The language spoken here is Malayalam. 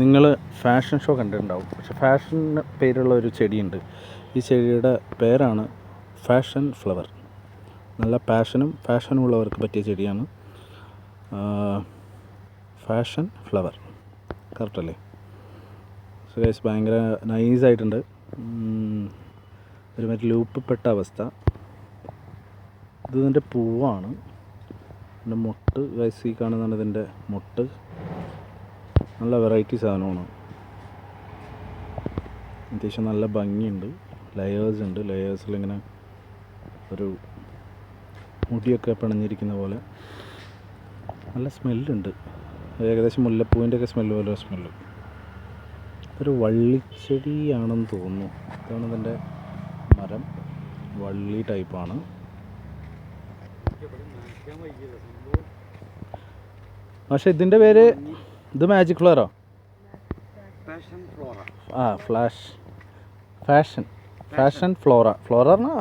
നിങ്ങൾ ഫാഷൻ ഷോ കണ്ടിട്ടുണ്ടാവും. പക്ഷെ ഫാഷൻ പേരുള്ള ഒരു ചെടിയുണ്ട്. ഈ ചെടിയുടെ പേരാണ് ഫാഷൻ ഫ്ലവർ. നല്ല ഫാഷനും ഉള്ളവർക്ക് പറ്റിയ ചെടിയാണ് ഫാഷൻ ഫ്ലവർ. കറക്റ്റല്ലേ? സോ ഗൈസ്, ഭയങ്കര നൈസായിട്ടുണ്ട്. ഒരു മറ്റേ ലൂപ്പിൽപ്പെട്ട അവസ്ഥ. ഇത് ഇതിൻ്റെ പൂവാണ്. ഇതിൻ്റെ മൊട്ട് ഗൈസ്, ഈ കാണുന്നതാണ് ഇതിൻ്റെ മൊട്ട്. നല്ല വെറൈറ്റി സാധനമാണ്. അത്യാവശ്യം നല്ല ഭംഗിയുണ്ട്. ലെയേഴ്സ് ഉണ്ട്. ലെയേഴ്സിലിങ്ങനെ ഒരു മുടിയൊക്കെ പിണഞ്ഞിരിക്കുന്ന പോലെ നല്ല സ്മെല്ലുണ്ട്. ഏകദേശം മുല്ലപ്പൂവിൻ്റെയൊക്കെ സ്മെല്ല് പോലെ സ്മെല്ല്. ഒരു വള്ളിച്ചെടിയാണെന്ന് തോന്നുന്നു. ഇതാണ് ഇതിൻ്റെ മരം. വള്ളി ടൈപ്പാണ്. പക്ഷെ ഇതിൻ്റെ പേര് ഇത് മാജിക് ഫ്ലവറോ? Fashion flora. ഫ്ലോറ പറഞ്ഞാൽ